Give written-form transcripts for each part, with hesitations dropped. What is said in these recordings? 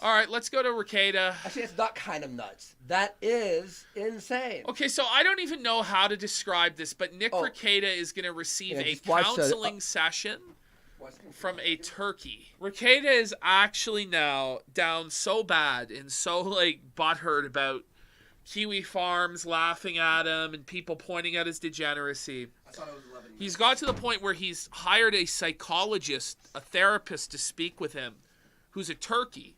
All right, let's go to Rekieta. Actually, it's not kind of nuts. That is insane. Okay, so I don't even know how to describe this, but Nick Rekieta is going to receive a counseling session from a turkey. Rekieta is actually now down so bad and so, like, butthurt about Kiwi Farms laughing at him and people pointing out his degeneracy. I thought it was 11 minutes. He's got to the point where he's hired a psychologist, a therapist to speak with him, who's a turkey.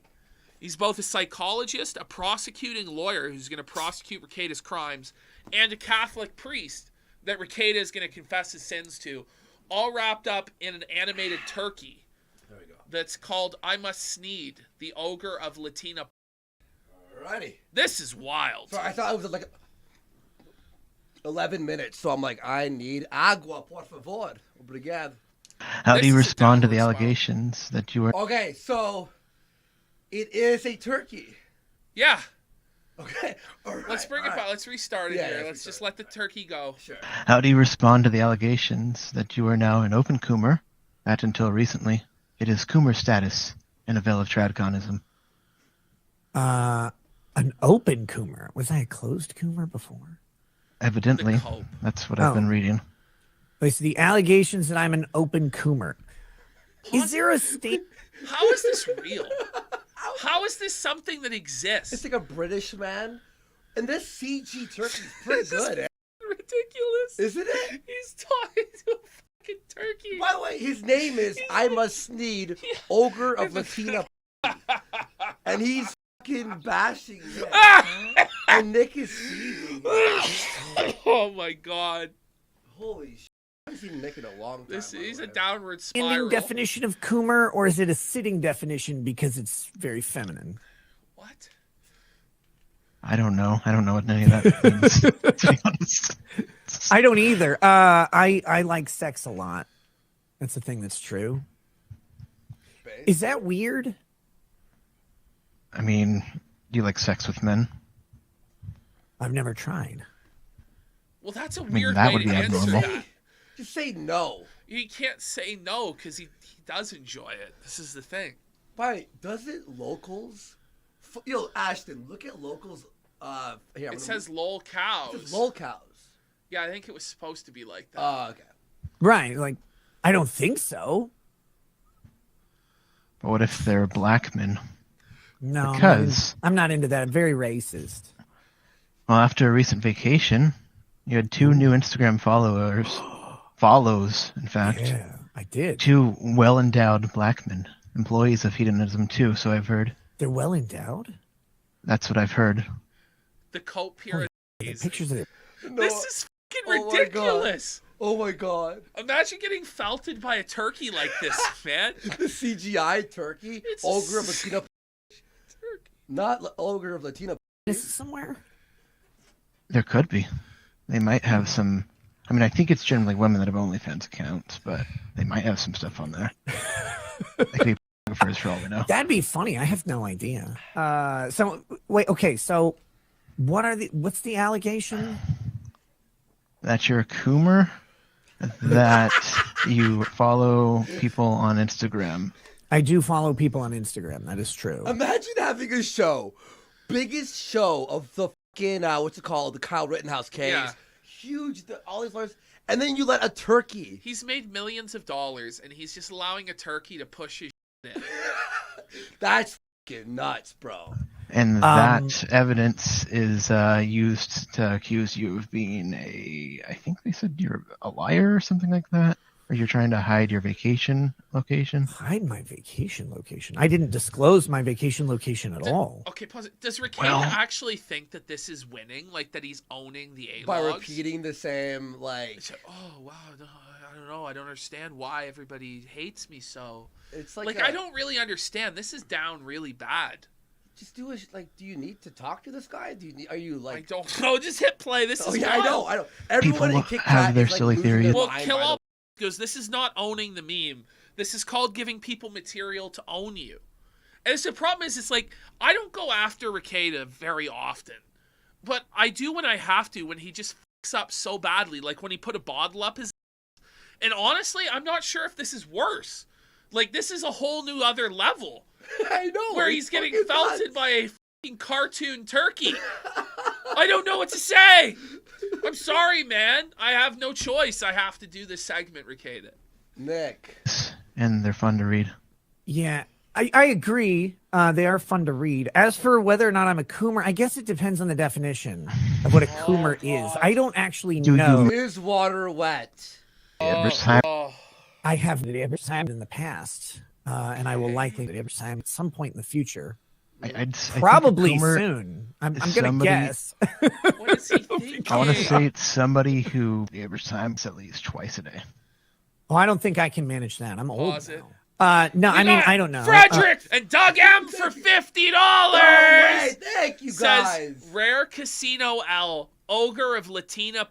He's both a psychologist, a prosecuting lawyer who's going to prosecute Rekieta's crimes, and a Catholic priest that Rekieta is going to confess his sins to, all wrapped up in an animated turkey. There we go. That's called I Must Sneed, the Ogre of Latina. Alrighty. This is wild. So I thought it was like 11 minutes, so I'm like, I need agua, por favor. Obrigado. How do you respond to the allegations that you were... Okay, so it is a turkey. Yeah. Okay. All right. Let's bring it back. Let's restart it here. Yeah, Let's just let the turkey go. Sure. How do you respond to the allegations that you are now an open coomer, that until recently it is coomer status in a veil of tradconism? An open coomer. Was I a closed coomer before? Evidently. That's what I've been reading. Okay, so the allegations that I'm an open coomer. Is there a state... How is this real? How is this something that exists? It's like a British man. And this CG turkey is pretty good, eh? Ridiculous. Isn't it? He's talking to a fucking turkey. By the way, his name is I Must Sneed, Ogre of Latina. And he's fucking bashing Nick. And Nick is seething. Oh my god. Holy shit. I haven't seen Nick in a long time. He's a downward standing spiral. definition of coomer, or is it a sitting definition because it's very feminine? What? I don't know. I don't know what any of that means, to be honest. I don't either. I like sex a lot. That's a thing that's true. Is that weird? I mean, do you like sex with men? I've never tried. Well, that's a weird that way would to be answer abnormal. that. Just say no. You can't say no because he does enjoy it. This is the thing. Right? Doesn't locals? Yo, Ashton, look at locals. Here, It says lol cows. It says lol cows. Yeah, I think it was supposed to be like that. Oh, okay. Right. Like, I don't think so. But what if they're black men? No, Because... I'm not into that. I'm very racist. Well, after a recent vacation, you had 2 new Instagram follows, in fact. Yeah, I did. 2 well-endowed black men, employees of Hedonism too, so I've heard. They're well endowed? That's what I've heard. The coat pyramid. Pictures of it. No. This is fucking ridiculous. Oh my god. Imagine getting felted by a turkey like this, man. The CGI turkey. It's Ogre of Latina. Turkey. Not Ogre of Latina. Is it somewhere? There could be. They might have some... I mean, I think it's generally women that have OnlyFans accounts, but they might have some stuff on there. They could be photographers for all we know. That'd be funny. I have no idea. So wait, okay. So what's the allegation? That you're a coomer, that you follow people on Instagram. I do follow people on Instagram. That is true. Imagine having a show. Biggest show of the fucking, what's it called? The Kyle Rittenhouse case. Yeah. Huge, all these lawyers. And then you let a turkey. He's made millions of dollars, and he's just allowing a turkey to push his shit in. That's fucking nuts, bro. And that evidence is used to accuse you of being I think they said you're a liar or something like that. Or you're trying to hide your vacation location. Hide my vacation location? I didn't disclose my vacation location at all. Okay, pause it. Does Rekieta actually think that this is winning? Like, that he's owning the A-logs? By repeating the same, like... Oh, wow, no, I don't know. I don't understand why everybody hates me so. It's like I don't really understand. This is down really bad. Just do it. Like, do you need to talk to this guy? Are you like? I don't know. Just hit play. This is I know. Everyone People in Kit have Kat their is, like, silly losing theories. their Well, mind kill by all goes, this is not owning the meme. This is called giving people material to own you. And the problem is, it's like, I don't go after Rekieta very often. But I do when I have to, when he just fucks up so badly. Like when he put a bottle up his... And honestly, I'm not sure if this is worse. Like, this is a whole new other level. I know. where he's getting felted by a fucking cartoon turkey. I don't know what to say. I'm sorry, man. I have no choice. I have to do this segment, Rekieta. Nick. And they're fun to read. Yeah, I agree. They are fun to read. As for whether or not I'm a coomer, I guess it depends on the definition of what a coomer is. I don't actually know. Is water wet? Every time. I have every time in the past, and I will likely every time at some point in the future. I Probably soon. I'm gonna guess. What is he thinking? I want to say it's somebody who every time it's at least twice a day. Oh, I don't think I can manage that. I'm old Pause it. now. No, I mean, I don't know. Frederick and Doug M for $50. Hey, thank you guys. Says Rare Casino L, Ogre of Latina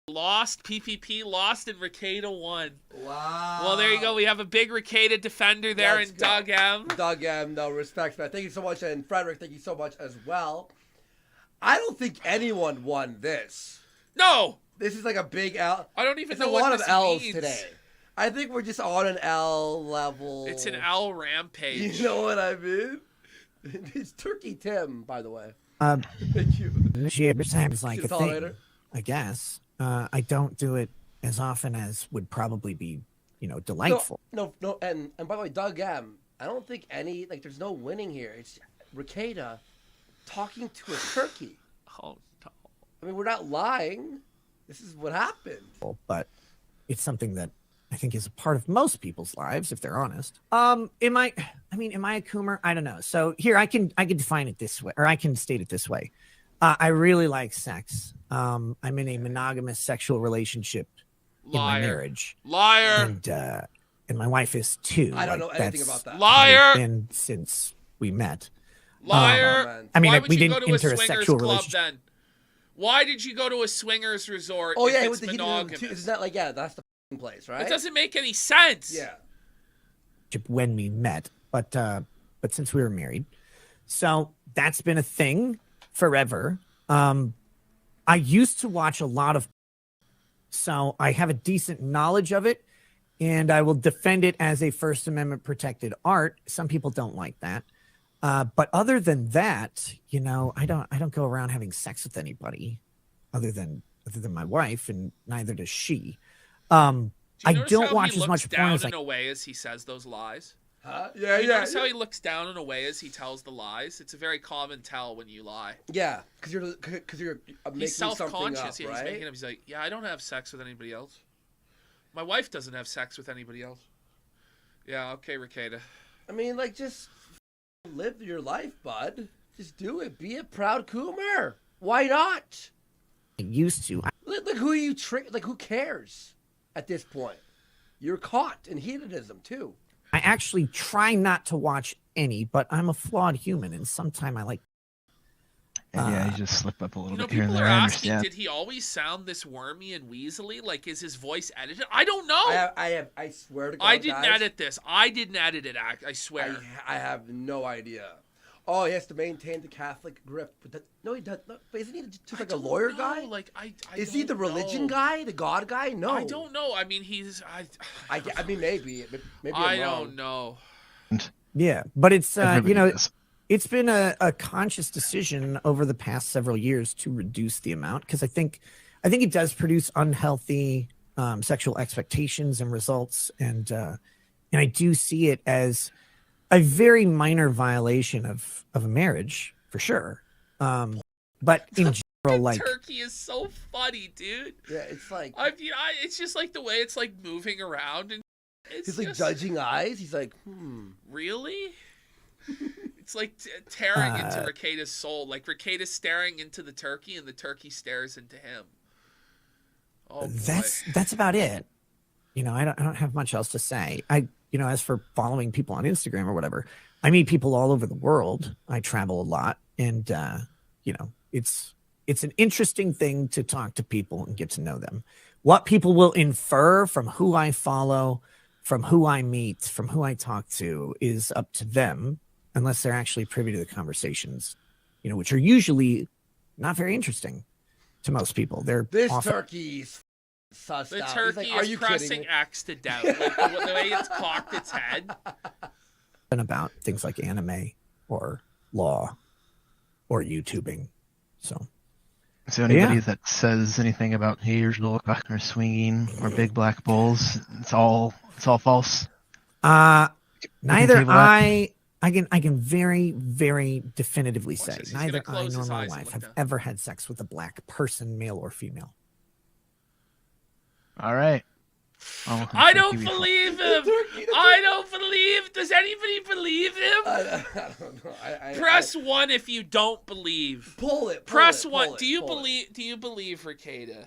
lost, PPP lost, and Rekieta won. Wow. Well, there you go. We have a big Rekieta defender there Let's in go. Doug M. Doug M, no respect, man. Thank you so much. And Frederick, thank you so much as well. I don't think anyone won this. No, This is like a big L. I don't even It's know a what lot of this L's means. today. I think we're just on an L level. It's an L rampage. You know what I mean? It's Turkey Tim, by the way. Every Thank you. time it's like See a the fellow thing. later? I guess. I don't do it as often as would probably be, delightful. No, and by the way, Doug M, I don't think there's no winning here. It's Rekieta talking to a turkey. Oh, no. I mean, we're not lying. This is what happened. But it's something that I think is a part of most people's lives, if they're honest. Am I a coomer? I don't know. So here I can define it this way, or I can state it this way. I really like sex. I'm in a monogamous sexual relationship in my marriage. Liar. And my wife is too. I don't know anything about that. Liar. And since we met. Liar. I mean, Why would we you didn't go to a enter a swingers sexual club relationship. then? Why did you go to a swingers resort Oh, if yeah, it's monogamous? Is that that's the place, right? It doesn't make any sense. Yeah. When we met, but since we were married, so that's been a thing forever. I used to watch a lot of, so I have a decent knowledge of it, and I will defend it as a First Amendment protected art. Some people don't like that, but other than that, I don't go around having sex with anybody, other than my wife, and neither does she. I don't watch as much porn as in a way as he says those lies. Huh? Yeah, You notice how he looks down in a way as he tells the lies? It's a very common tell when you lie. Yeah, because you're making He's self-conscious. something up, He's right? making up. He's like, yeah, I don't have sex with anybody else. My wife doesn't have sex with anybody else. Yeah, okay, Rekieta. I mean, just live your life, bud. Just do it. Be a proud coomer. Why not? I used to. Like who you trick? Like who cares? At this point, you're caught in hedonism too. I actually try not to watch any, but I'm a flawed human, and sometimes I like. And yeah, you just slip up a little bit here and People there. are I asking, understand. did he always sound this wormy and weaselly? Like, is his voice edited? I don't know. I swear to God, I didn't guys, edit this. I didn't edit it. I swear. I have no idea. Oh, he has to maintain the Catholic grip. But no, he doesn't. But isn't he just like a lawyer guy? Like, Is he the don't religion know. guy, the God guy? No, I don't know. I mean, he's. I mean, maybe I'm I wrong. don't know. Yeah, but it's Everybody does. it's been a conscious decision over the past several years to reduce the amount, because I think it does produce unhealthy sexual expectations and results, and I do see it as a very minor violation of a marriage for sure. But in general, like turkey is so funny, dude. Yeah, it's like It's just like the way it's like moving around and it's he's like just, judging eyes. He's like, Really? It's like tearing into Rekieta's soul. Like Rekieta's staring into the turkey and the turkey stares into him. Oh, boy. that's about it. I don't have much else to say. As for following people on Instagram or whatever, I meet people all over the world. I travel a lot, and it's an interesting thing to talk to people and get to know them. What people will infer from who I follow, from who I meet, from who I talk to is up to them, unless they're actually privy to the conversations, which are usually not very interesting to most people. They're this often, turkey's sussed The out. turkey He's like, are is you pressing kidding me? X to doubt. Like the way it's cocked its head. about things like anime or law or YouTubing. So anybody Yeah. that says anything about haters or swinging or big black bulls, it's all false. neither table that. I can very, very definitively Watch say this. He's gonna neither I close nor his my eyes and wife look have down. ever had sex with a black person, male or female. All right. I don't believe him. I don't believe. Does anybody believe him? I don't know. Press 1 if you don't believe. Pull it. Press pull 1. it, Do you pull it. believe? Do you believe Rekieta?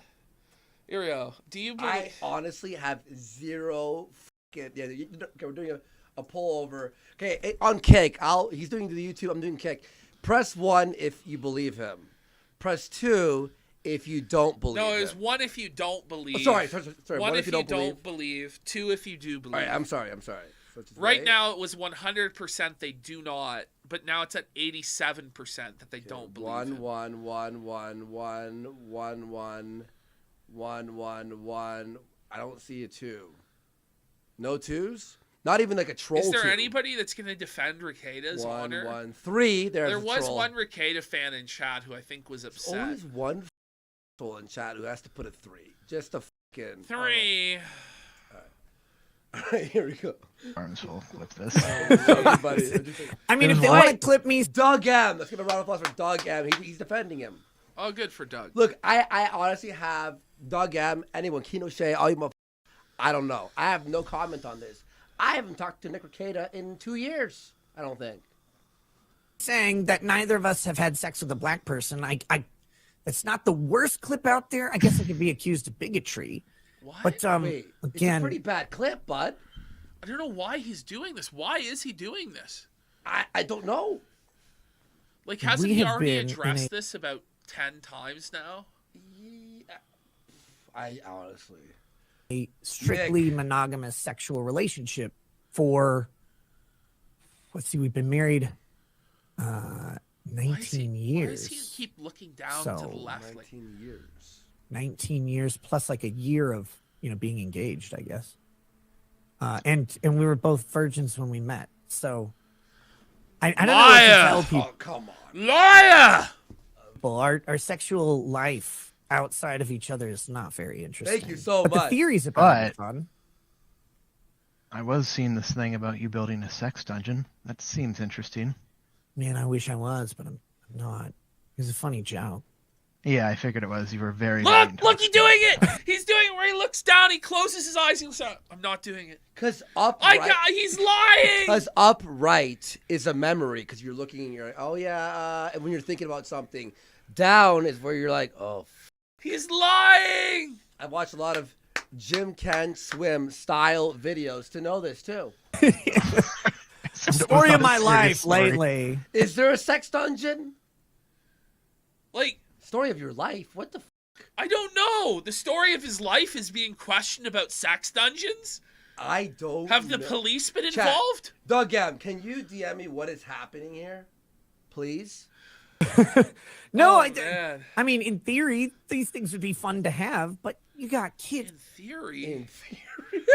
Here we go. Do you believe? I honestly have zero. Yeah, okay, we're doing a pull over. Okay, on Cake. He's doing the YouTube. I'm doing Cake. Press 1 if you believe him. Press 2 if you don't believe him. No, it was 1 if you don't believe. Sorry. 1 if you don't believe. 2 if you do believe. All right, I'm sorry. So just Right wait. now, it was 100% they do not, but now it's at 87% that they don't believe. 1 him. 1 1 1 1 1 1 1 1 1. I don't see a 2. No 2s? Not even like a troll. Is there 2. anybody that's going to defend Rekieta's 1 honor? 1 3? There a was troll. one Rekieta fan in chat who I think was upset. Always one troll in chat who has to put a 3. Just a fucking 3. All right, here we go. Farms will clip this. I mean, if they want to clip me, Doug M. Let's give a round of applause for Doug M. He's defending him. Oh, good for Doug. Look, I honestly have Doug M. Anyone, Kino Shay, all you motherfuckers. I don't know. I have no comment on this. I haven't talked to Nick Rekieta in 2 years. I don't think. saying that neither of us have had sex with a black person, it's not the worst clip out there. I guess I could be accused of bigotry. What? But Wait, it's a again, pretty bad clip, bud. I don't know why he's doing this. Why is he doing this? I don't know. Like, hasn't We he have already been in addressed this about 10 times now? I honestly. a strictly monogamous sexual relationship for, let's see, we've been married 19 years. Why does he keep looking down to the So, left? 19 years. 19 years plus like a year of being engaged, I guess. And we were both virgins when we met, so I don't know what to Liar! tell people. Oh, come on. Liar! Our sexual life outside of each other is not very interesting. Thank you so but much. the theories about it are fun. I was seeing this thing about you building a sex dungeon. That seems interesting. Man, I wish I was, but I'm not. It was a funny joke. Yeah, I figured it was. You were very Look, he's doing it! He's doing it where he looks down, he closes his eyes, he looks down. I'm not doing it. Because upright. He's lying! Because upright is a memory. Because you're looking and you're like, oh yeah. And when you're thinking about something, down is where you're like, oh. He's lying! I've watched a lot of Jim Can Swim style videos to know this too. Story of my life lately. Is there a sex dungeon? Like, Story of your life? What the f? I don't know. The story of his life is being questioned about sex dungeons? I don't Have the know. police been Chat. involved? Doug M, can you DM me what is happening here? Please? No, Oh, man. I mean, in theory, these things would be fun to have, but you got kids. In theory. In theory.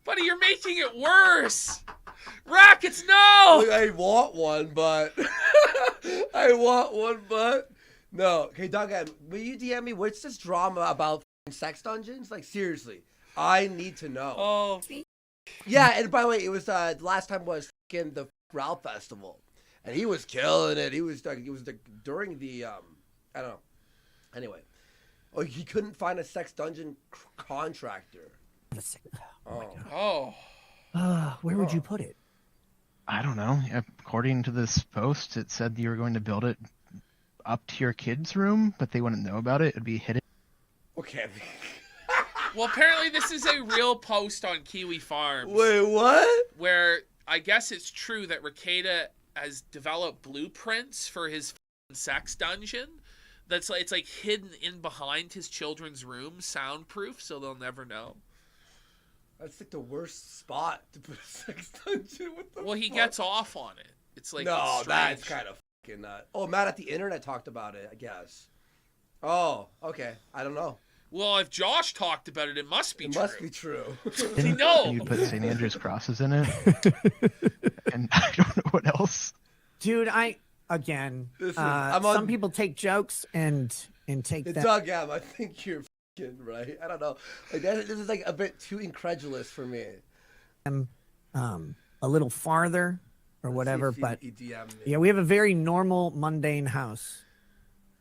Buddy, you're making it worse. Rackets, no! Look, I want one, but no. Okay, Doug M, will you DM me what's this drama about sex dungeons? Like seriously, I need to know. Oh, Yeah, and by the way, it was the last time was the Ralph Festival, and he was killing it. He was during the I don't know. Anyway, he couldn't find a sex dungeon contractor. oh. Where would you put it? I don't know. According to this post, it said you were going to build it up to your kid's room, but they wouldn't know about it. It'd be hidden. Okay. Well, apparently this is a real post on Kiwi Farms. Wait, what? Where I guess it's true that Rekieta has developed blueprints for his sex dungeon. It's like hidden in behind his children's room, soundproof, so they'll never know. That's like the worst spot to put a sex dungeon. What the Well, he fuck? gets off on it. It's like No, it's that's strange. kind of fucking nut. Oh, Matt at the internet talked about it, I guess. Oh, okay. I don't know. Well, if Josh talked about it, it must be true. It must be true. No. You put St. Andrew's crosses in it, and I don't know what else. Dude, some people take jokes and take that. Doug, I think you're fucking right. I don't know. Like this is like a bit too incredulous for me. A little farther or whatever, but he DM'd me. yeah, we have a very normal, mundane house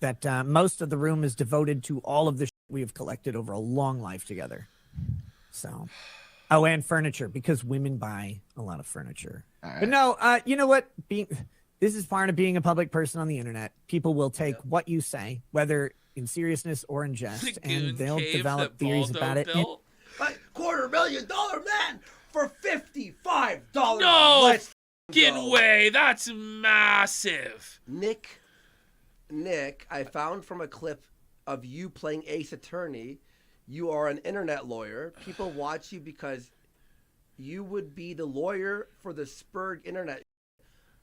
that most of the room is devoted to all of the shit we have collected over a long life together. So, and furniture, because women buy a lot of furniture. Right. But no, you know what? This is part of being a public person on the internet. People will take what you say, whether in seriousness or in jest, and they'll develop theories about it. Like $250,000 man for $55. No Let's fucking go. way. That's massive. Nick, I found from a clip of you playing Ace Attorney, you are an internet lawyer. People watch you because you would be the lawyer for the Spurg internet.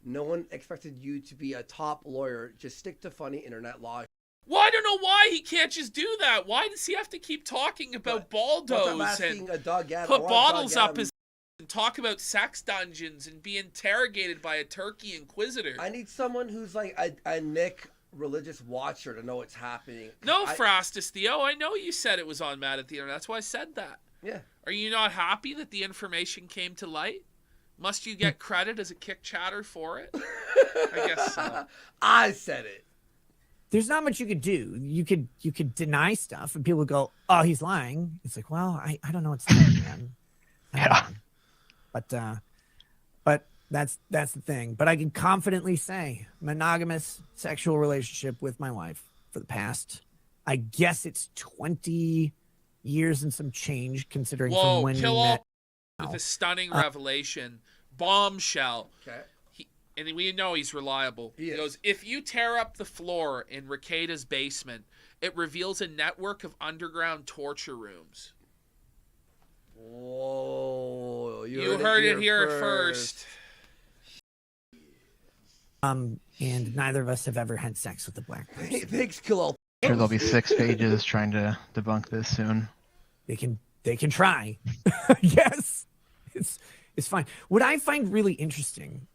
No one expected you to be a top lawyer. Just stick to funny internet law. Well, I don't know why he can't just do that. Why does he have to keep talking about Baldos I'm asking and a Doug Adam. put bottles up his and talk about sex dungeons and be interrogated by a turkey inquisitor? I need someone who's like a Nick religious watcher to know what's happening. No, Frastus Theo, I know you said it was on Mad at the Internet. That's why I said that. Yeah. Are you not happy that the information came to light? Must you get credit as a kick chatter for it? I guess so. I said it. There's not much you could do. You could deny stuff, and people would go, "Oh, he's lying." It's like, well, I don't know what's saying, man. Yeah. But that's the thing. But I can confidently say, monogamous sexual relationship with my wife for the past, I guess it's 20 years and some change, considering from when we met. With a stunning revelation, bombshell. Okay. And we know he's reliable. He goes, if you tear up the floor in Rekieta's basement, it reveals a network of underground torture rooms. Whoa. You heard it here first. And neither of us have ever had sex with a black person. Thanks, Kilo. I'm sure there'll be 6 pages trying to debunk this soon. They can try. Yes. It's fine. What I find really interesting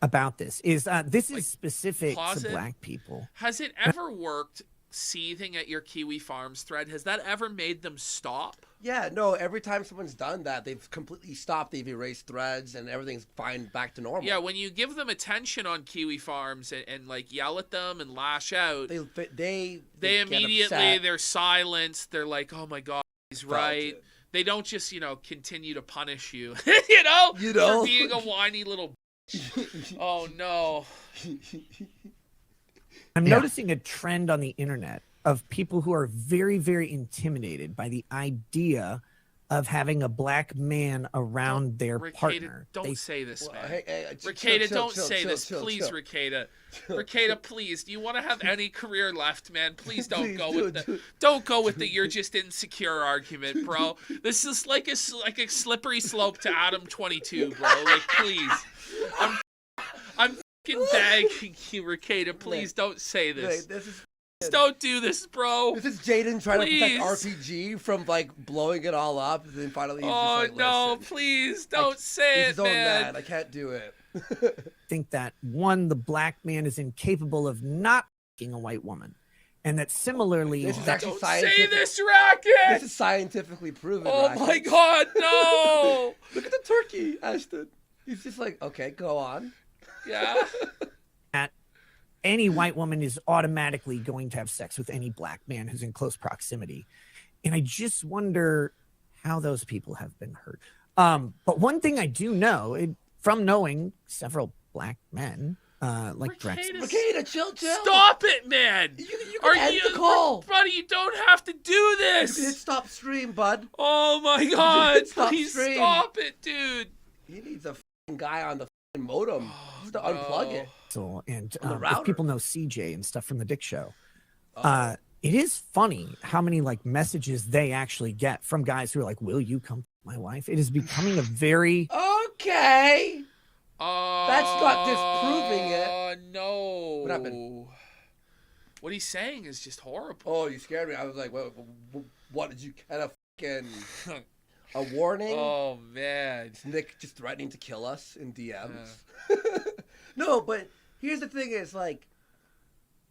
about this is this is specific to black people. Has it ever worked seething at your Kiwi Farms thread? Has that ever made them stop? Yeah, no, every time someone's done that, they've completely stopped. They've erased threads and everything's fine back to normal. Yeah, when you give them attention on Kiwi Farms and like yell at them and lash out, they immediately, they're silenced. They're like, oh my God, he's right. They don't just, continue to punish you, for being a whiny little oh no. I'm noticing a trend on the internet of people who are very, very intimidated by the idea of having a black man around their partner. Don't say this, man. Hey, Rekieta, don't say this. Please, Rekieta. Rekieta, please. Do you want to have any career left, man? Please don't don't go with the you're just insecure argument, bro. This is like a slippery slope to Adam 22, bro. Like, please. I'm fucking begging you, Rekieta. Please don't say this. Don't do this, bro. This is Jaden trying to protect RPG from blowing it all up, and then finally he's just no, listen. Please don't say it, he's his own man. I can't do it. Think that the black man is incapable of not fucking a white woman, and that similarly, this is actually don't scientific. Say this, Racket. This is scientifically proven. Oh Racket. my God, no! Look at the turkey, Ashton. He's just like, okay, go on. Yeah. Any white woman is automatically going to have sex with any black man who's in close proximity. And I just wonder how those people have been hurt. But one thing I do know from knowing several black men, like Drex. Rekieta, chill. Stop it, man. You can end the call. Buddy, you don't have to do this. You can hit stop stream, bud. Oh my God. Please stream. Stop it, dude. He needs a guy on the modem just to unplug it. So, and if people know CJ and stuff from the Dick Show, it is funny how many messages they actually get from guys who are like, "Will you come, my wife?" It is becoming a very okay. That's not disproving it. No. What happened? What he's saying is just horrible. Oh, you scared me. I was like, what did you get a fucking a warning? Oh man, Nick just threatening to kill us in DMs. No, but here's the thing: is like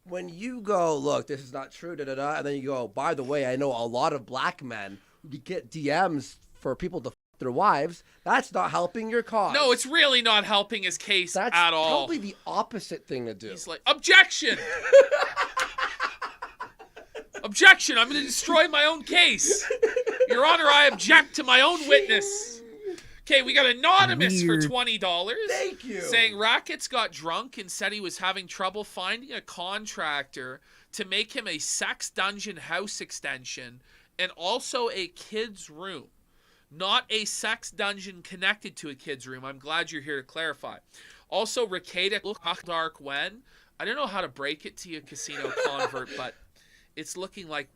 when you go, look, this is not true, and then you go, by the way, I know a lot of black men who get DMs for people to their wives. That's not helping your cause. No, it's really not helping his case That's at all. probably the opposite thing to do. He's like, objection! Objection! I'm going to destroy my own case. Your Honor, I object to my own witness. Okay, we got Anonymous for $20. Thank you. Saying Rackets got drunk and said he was having trouble finding a contractor to make him a sex dungeon house extension and also a kid's room. Not a sex dungeon connected to a kid's room. I'm glad you're here to clarify. Also, Rekieta, dark when. I don't know how to break it to you, casino convert, but it's looking like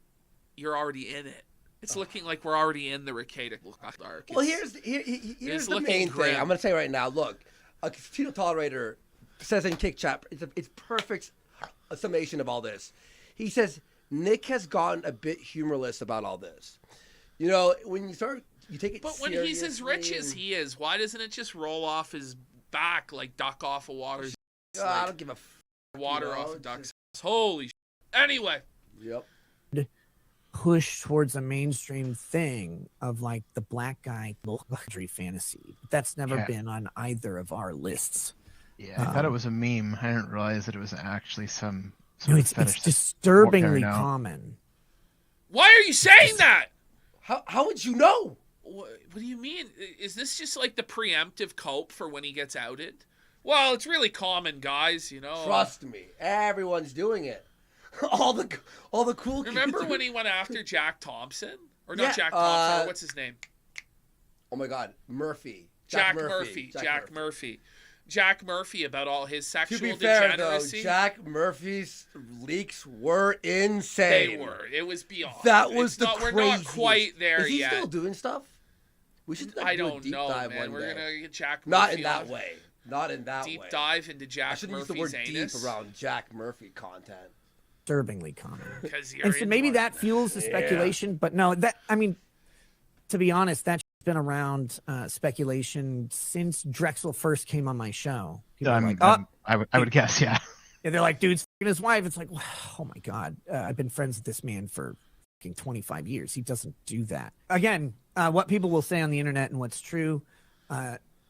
you're already in it. It's looking like we're already in the Rekieta dark. Well, here's the main thing. I'm going to say right now, look, a casino tolerator says in Kick Chat, it's perfect summation of all this. He says, Nick has gotten a bit humorless about all this. You know, when you start, you take it But when he's as rich as he is, why doesn't it just roll off his back like duck off a water? I don't give a water off a duck's ass. Holy shit. Anyway. Yep. Push towards a mainstream thing of like the black guy luxury fantasy. That's never been on either of our lists. Yeah, I thought it was a meme. I didn't realize that it was actually some No, it's disturbingly common. Why are you saying that? How would you know? What do you mean? Is this just like the preemptive cope for when he gets outed? Well, it's really common, guys, you know. Trust me. Everyone's doing it. all the cool kids. Remember when he went after Jack Thompson? Or not Jack Thompson, or what's his name? Oh my god, Murphy. Jack Murphy. Jack Murphy about all his sexual degeneracy. To be fair, degeneracy. though, Jack Murphy's leaks were insane. They were. It was beyond. That was craziest. We're not quite there yet. Is he still doing stuff? We should do a deep dive man. one We're day. gonna get Jack Murphy. Not in that way. Not in that way. Deep dive into Jack I shouldn't Murphy's use the word anus. deep around Jack Murphy content. Disturbingly common. And so maybe that fuels the speculation, but no, to be honest, that's been around speculation since Drexel first came on my show. I would guess, yeah. Yeah, they're like, dude's f***ing his wife. It's like, oh my God, I've been friends with this man for f***ing 25 years. He doesn't do that. Again, what people will say on the internet and what's true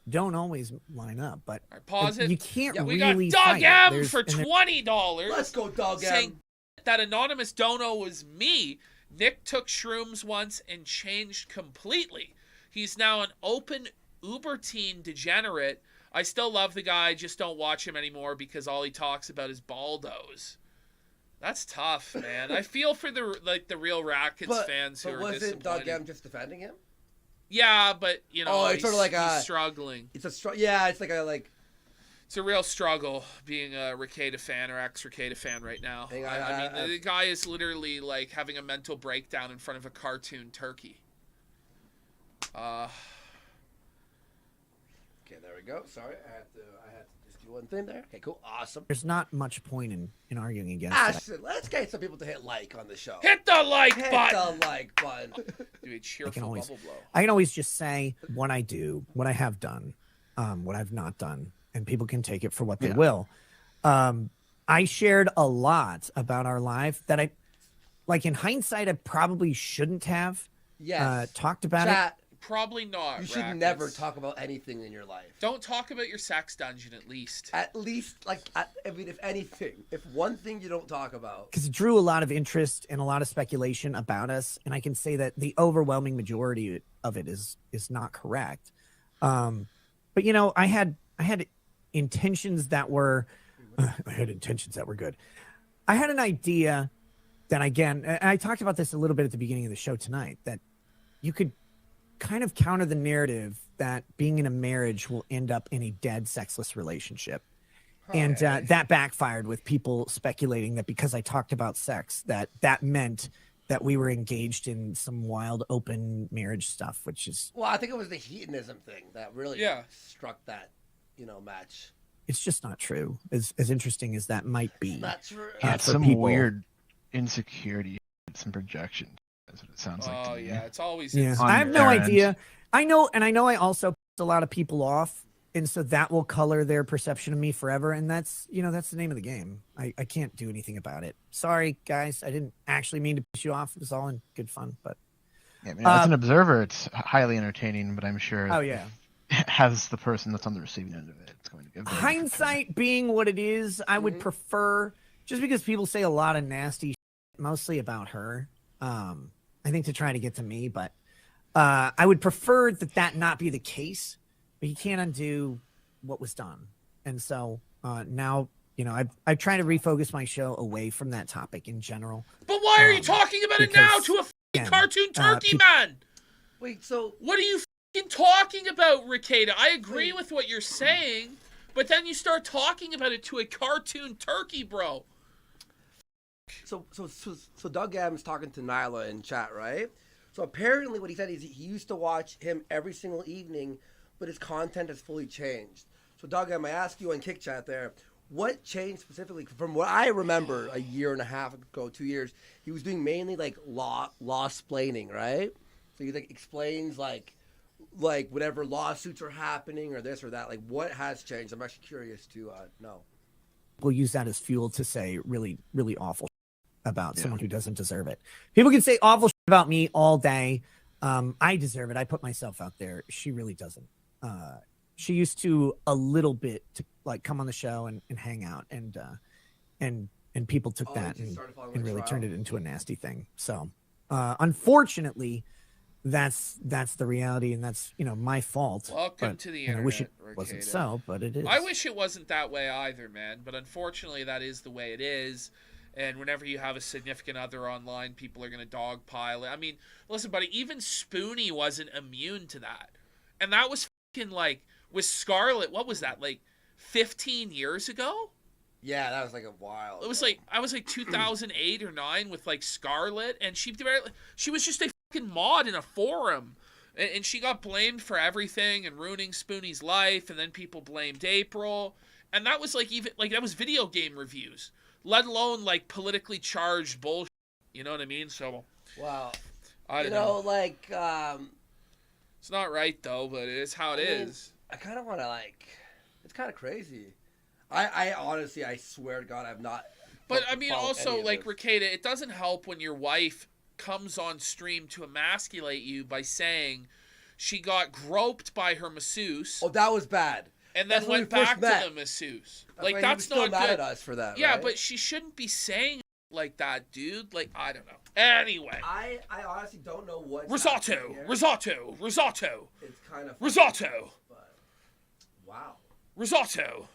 don't always line up, but pause it. You can't we really got Doug fight M for $20. Let's go, Doug M. Saying that anonymous dono was me. Nick took shrooms once and changed completely. He's now an open uber teen degenerate. I still love the guy, just don't watch him anymore because all he talks about is baldos. That's tough, man. I feel for the real Rackets fans who are disappointed. Wasn't Doug M just defending him? Yeah, but you know, it's sort of like he's struggling. It's It's a real struggle being a Rekieta fan or ex-Rekieta fan right now. I mean, the guy is literally like having a mental breakdown in front of a cartoon turkey. Okay, there we go. Sorry, I had to just do one thing there. Okay, cool, awesome. There's not much point in arguing against that. Let's get some people to hit like on the show. Hit the like button. Hit the like button. Do a cheerful bubble blow. I can always just say what I do, what I have done, what I've not done, and people can take it for what they will. I shared a lot about our life that in hindsight, I probably shouldn't have talked about it. Probably not. You should never talk about anything in your life. Don't talk about your sex dungeon, at least. At least, if anything, if one thing you don't talk about. Because it drew a lot of interest and a lot of speculation about us, and I can say that the overwhelming majority of it is not correct. But you know, I had intentions that were good. I had an idea that, again, and I talked about this a little bit at the beginning of the show tonight, that you could kind of counter the narrative that being in a marriage will end up in a dead, sexless relationship. And that backfired with people speculating that because I talked about sex, that meant that we were engaged in some wild open marriage stuff, which is... Well, I think it was the hedonism thing that really struck that, match. it's just not true. As interesting as that might be. Not true. Yeah, it's for some people. weird insecurity, some projection. That's what it sounds like Oh to me. yeah, it's always Yeah, On I have your no end. idea. I know I also pissed a lot of people off, and so that will color their perception of me forever. And that's that's the name of the game. I can't do anything about it. Sorry, guys. I didn't actually mean to piss you off. It was all in good fun, but Yeah, I mean, as an observer, it's highly entertaining, but I'm sure oh yeah. as the person that's on the receiving end of it, it's going to give very different Hindsight being what it is, I would prefer, just because people say a lot of nasty shit, mostly about her, I think to try to get to me, but I would prefer that not be the case, but you can't undo what was done. And so now, I've tried to refocus my show away from that topic in general. But why are you talking about it now because, to a fucking again, cartoon turkey man? Wait, so What are you fucking talking about, Rekieta? I agree with what you're saying, but then you start talking about it to a cartoon turkey, bro. So Doug Adams talking to Nyla in chat, right? So apparently what he said is he used to watch him every single evening, but his content has fully changed. So Doug Adams, I asked you on Kick Chat there, what changed specifically? From what I remember a year and a half ago, 2 years, he was doing mainly like law-splaining, right? So he like explains like whatever lawsuits are happening or this or that. Like what has changed? I'm actually curious to know. We'll use that as fuel to say really, really awful shit about someone who doesn't deserve it. People can say awful shit about me all day. I deserve it. I put myself out there. She really doesn't. She used to a little bit to like come on the show and hang out, and people took that and really turned it into a nasty thing. So unfortunately, that's the reality, and that's my fault. Welcome to the internet. I wish it wasn't Rekieta. so, but it is. I wish it wasn't that way either, man. But unfortunately, that is the way it is. And whenever you have a significant other online, people are going to dogpile it. I mean, listen, buddy, even Spoonie wasn't immune to that. And that was fucking like, with Scarlett, what was that, like 15 years ago? Yeah, that was like a while. It was like, I was like 2008 or 9 with like Scarlett, and she was just a fucking mod in a forum. And she got blamed for everything and ruining Spoonie's life, and then people blamed April. And that was like that was video game reviews, let alone like politically charged bullshit. You know what I mean? So, wow. I don't know. Like, It's not right though, but it is how it is. I kind of want to it's kind of crazy. I honestly, I swear to God, I've not. But I mean, followed also any of like this. Rekieta, it doesn't help when your wife comes on stream to emasculate you by saying she got groped by her masseuse. Oh, that was bad. And then That's when went we first back met. to the masseuse. That's Like why he that's was still not mad good. at us for that. Yeah, right? but she shouldn't be saying like that, dude. Like I don't know. Anyway, I honestly don't know what. risotto. It's Risotto. kind of. Risotto. But, wow. Risotto.